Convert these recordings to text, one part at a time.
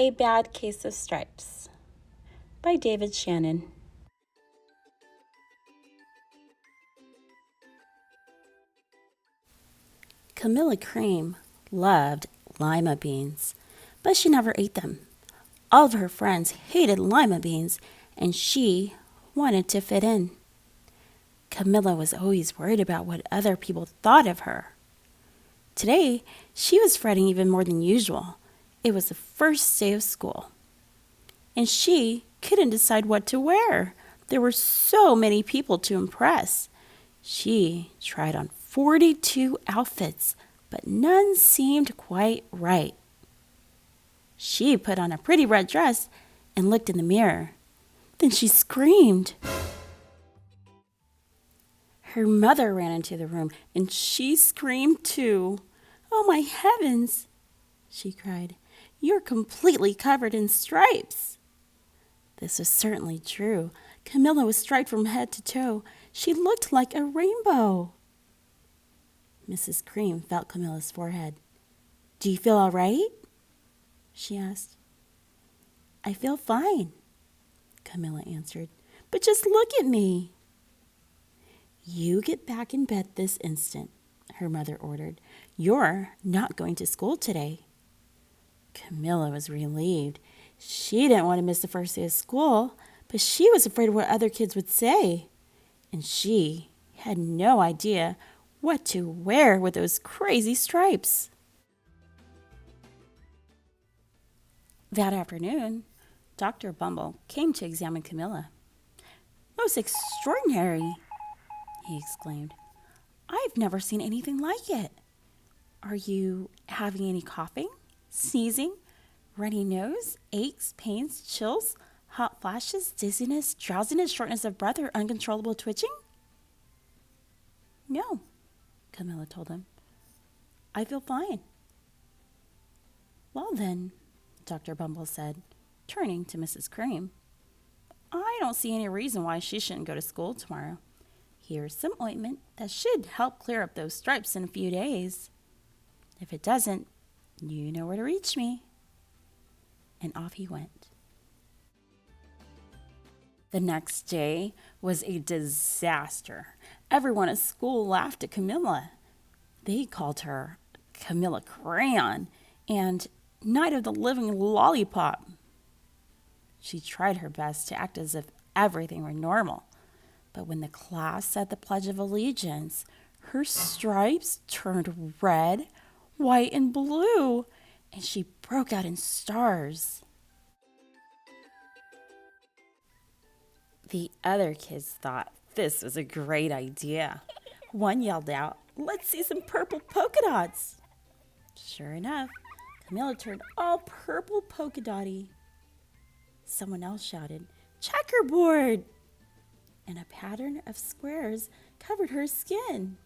A Bad Case of Stripes by David Shannon. Camilla Cream loved lima beans, but she never ate them. All of her friends hated lima beans, and she wanted to fit in. Camilla was always worried about what other people thought of her. Today, she was fretting even more than usual. It was the first day of school, and she couldn't decide what to wear. There were so many people to impress. She tried on 42 outfits, but none seemed quite right. She put on a pretty red dress and looked in the mirror. Then she screamed. Her mother ran into the room, and she screamed too. "Oh, my heavens," she cried. "You're completely covered in stripes." This was certainly true. Camilla was striped from head to toe. She looked like a rainbow. Mrs. Cream felt Camilla's forehead. "Do you feel all right?" she asked. "I feel fine," Camilla answered. "But just look at me." "You get back in bed this instant," her mother ordered. "You're not going to school today." Camilla was relieved. She didn't want to miss the first day of school, but she was afraid of what other kids would say. And she had no idea what to wear with those crazy stripes. That afternoon, Dr. Bumble came to examine Camilla. "Most extraordinary," he exclaimed. "I've never seen anything like it. Are you having any coughing, sneezing, runny nose, aches, pains, chills, hot flashes, dizziness, drowsiness, shortness of breath, or uncontrollable twitching?" "No," Camilla told him. "I feel fine." "Well then," Dr. Bumble said, turning to Mrs. Cream, "I don't see any reason why she shouldn't go to school tomorrow. Here's some ointment that should help clear up those stripes in a few days. If it doesn't, you know where to reach me." And off he went. The next day was a disaster. Everyone at school laughed at Camilla. They called her Camilla Crayon and Night of the Living Lollipop. She tried her best to act as if everything were normal, but when the class said the Pledge of Allegiance, her stripes turned red, white, and blue, and she broke out in stars. The other kids thought this was a great idea. One yelled out, "Let's see some purple polka dots." Sure enough, Camilla turned all purple polka dotty. Someone else shouted, "Checkerboard!" And a pattern of squares covered her skin.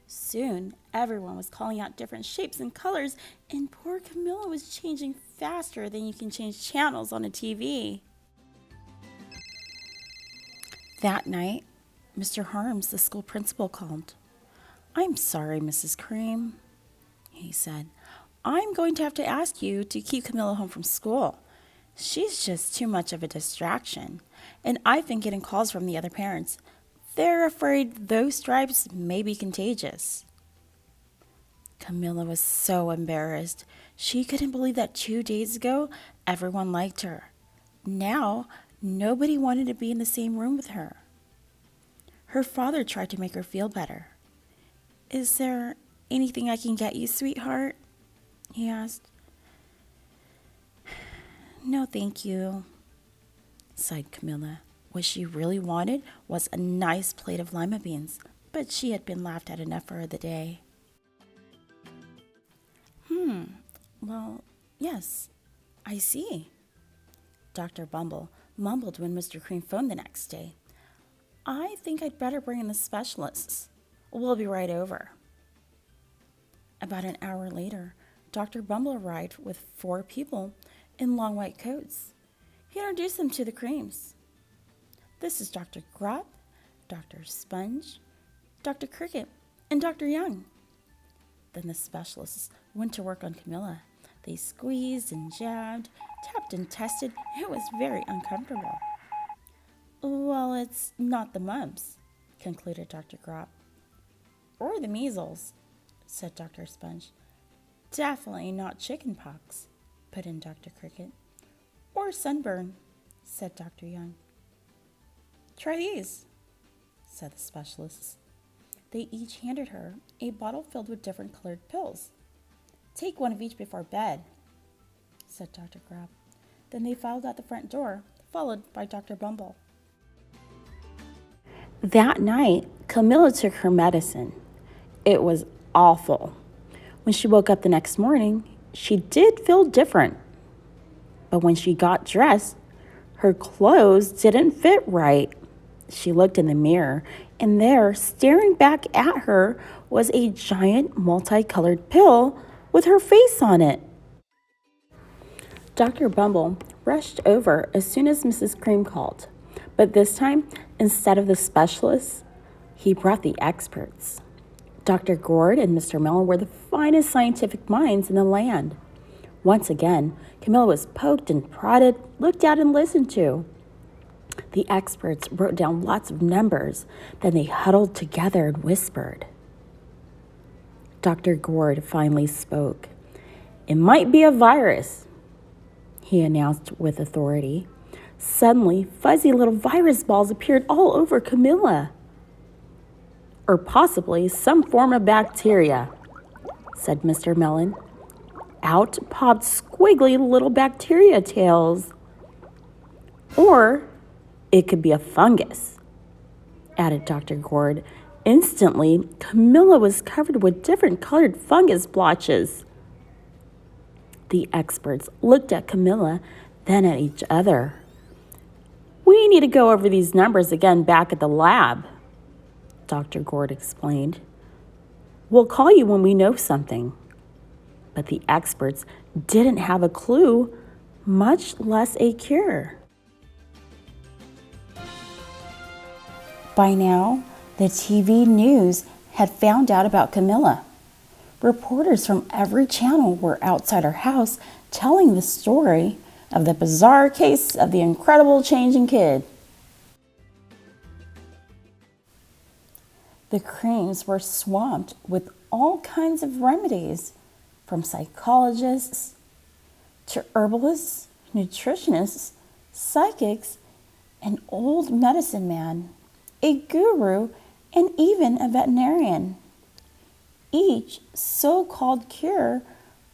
Soon, everyone was calling out different shapes and colors, and poor Camilla was changing faster than you can change channels on a TV. That night, Mr. Harms, the school principal, called. "I'm sorry, Mrs. Cream," he said. "I'm going to have to ask you to keep Camilla home from school. She's just too much of a distraction, and I've been getting calls from the other parents. They're afraid those stripes may be contagious." Camilla was so embarrassed. She couldn't believe that 2 days ago, everyone liked her. Now, nobody wanted to be in the same room with her. Her father tried to make her feel better. "Is there anything I can get you, sweetheart?" he asked. "No, thank you," sighed Camilla. What she really wanted was a nice plate of lima beans, but she had been laughed at enough for the day. Well, yes, I see," Dr. Bumble mumbled when Mr. Cream phoned the next day. "I think I'd better bring in the specialists. We'll be right over." About an hour later, Dr. Bumble arrived with 4 people in long white coats. He introduced them to the Creams. "This is Dr. Grubb, Dr. Sponge, Dr. Cricket, and Dr. Young." Then the specialists went to work on Camilla. They squeezed and jabbed, tapped and tested. It was very uncomfortable. Well, it's not the mumps, concluded Dr. Grop. Or the measles, said Dr. Sponge. Definitely not chicken pox, put in Dr. Cricket. Or sunburn, said Dr. Young. Try these, said the specialists. They each handed her a bottle filled with different colored pills. Take one of each before bed, said Dr. Grab. Then they filed out the front door, followed by Dr. Bumble. That night, Camilla took her medicine. It was awful. When she woke up the next morning, she did feel different. But when she got dressed, her clothes didn't fit right. She looked in the mirror, and there, staring back at her, was a giant multicolored pill with her face on it. Dr. Bumble rushed over as soon as Mrs. Cream called. But this time, instead of the specialists, he brought the experts. Dr. Gourd and Mr. Mellon were the finest scientific minds in the land. Once again, Camilla was poked and prodded, looked at and listened to. The experts wrote down lots of numbers. Then they huddled together and whispered. Dr. Gourd finally spoke. It might be a virus, he announced with authority. Suddenly, fuzzy little virus balls appeared all over Camilla. Or possibly some form of bacteria, said Mr. Mellon. Out popped squiggly little bacteria tails. Or it could be a fungus, added Dr. Gourd. Instantly, Camilla was covered with different colored fungus blotches. The experts looked at Camilla, then at each other. We need to go over these numbers again back at the lab, Dr. Gourd explained. We'll call you when we know something. But the experts didn't have a clue, much less a cure. By now, the TV news had found out about Camilla. Reporters from every channel were outside her house telling the story of the bizarre case of the incredible changing kid. The Creams were swamped with all kinds of remedies, from psychologists to herbalists, nutritionists, psychics, an old medicine man, a guru, and even a veterinarian. Each so-called cure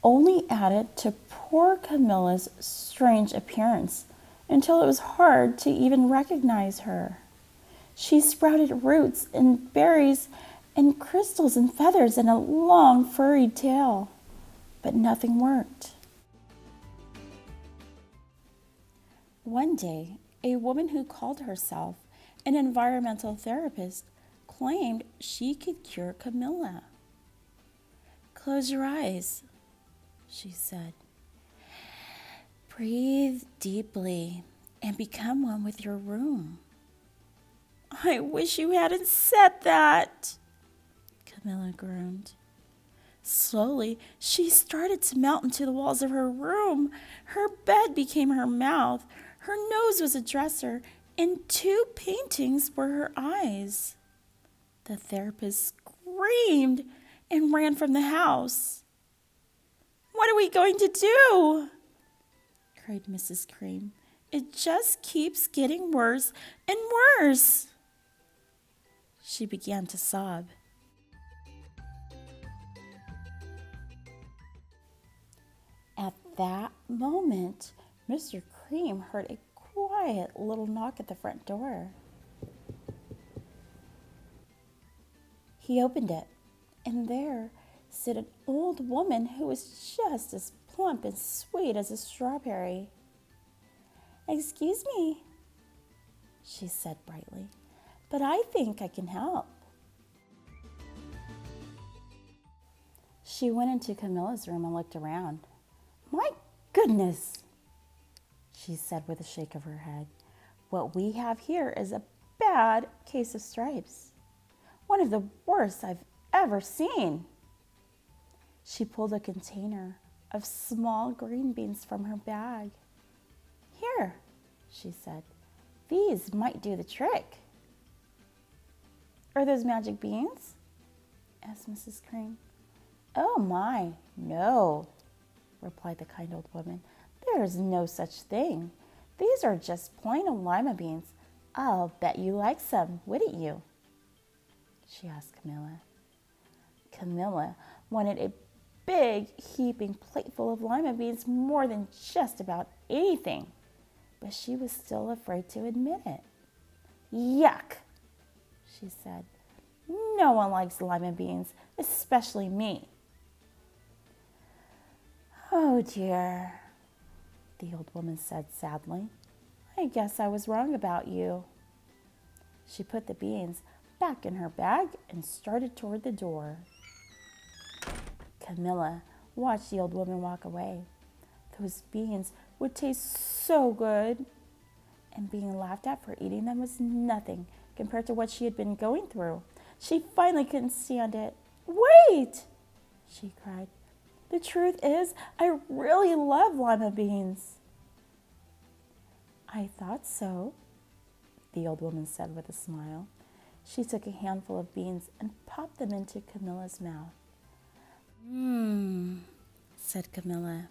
only added to poor Camilla's strange appearance until it was hard to even recognize her. She sprouted roots and berries and crystals and feathers and a long furry tail, but nothing worked. One day, a woman who called herself an environmental therapist claimed she could cure Camilla. Close your eyes, she said. Breathe deeply and become one with your room. I wish you hadn't said that, Camilla groaned. Slowly, she started to melt into the walls of her room. Her bed became her mouth. Her nose was a dresser, and 2 paintings were her eyes. The therapist screamed and ran from the house. What are we going to do? Cried Mrs. Cream. It just keeps getting worse and worse. She began to sob. At that moment, Mr. Cream heard a quiet little knock at the front door. He opened it, and there stood an old woman who was just as plump and sweet as a strawberry. Excuse me, she said brightly, but I think I can help. She went into Camilla's room and looked around. My goodness, she said with a shake of her head. What we have here is a bad case of stripes. One of the worst I've ever seen. She pulled a container of small green beans from her bag. "Here," she said. "These might do the trick." "Are those magic beans?" asked Mrs. Cream. "Oh my, no," replied the kind old woman. "There is no such thing. These are just plain old lima beans. I'll bet you like some, wouldn't you?" she asked Camilla. Camilla wanted a big, heaping plateful of lima beans more than just about anything, but she was still afraid to admit it. "Yuck," she said. "No one likes lima beans, especially me." "Oh dear," the old woman said sadly. "I guess I was wrong about you." She put the beans back in her bag and started toward the door. Camilla watched the old woman walk away. Those beans would taste so good, and being laughed at for eating them was nothing compared to what she had been going through. She finally couldn't stand it. "Wait!" she cried. "The truth is, I really love lima beans." "I thought so," the old woman said with a smile. She took a handful of beans and popped them into Camilla's mouth. "Mmm," said Camilla.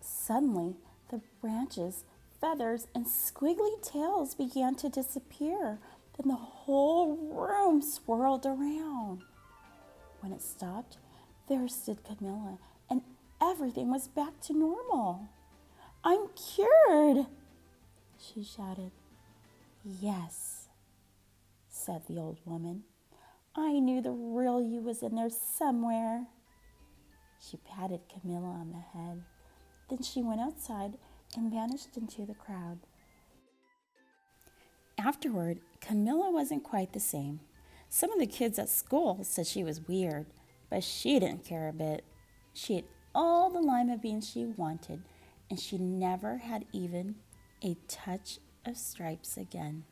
Suddenly, the branches, feathers, and squiggly tails began to disappear. Then the whole room swirled around. When it stopped, there stood Camilla, and everything was back to normal. "I'm cured!" she shouted. "Yes," said the old woman. "I knew the real you was in there somewhere." She patted Camilla on the head. Then she went outside and vanished into the crowd. Afterward, Camilla wasn't quite the same. Some of the kids at school said she was weird, but she didn't care a bit. She ate all the lima beans she wanted, and she never had even a touch of stripes again.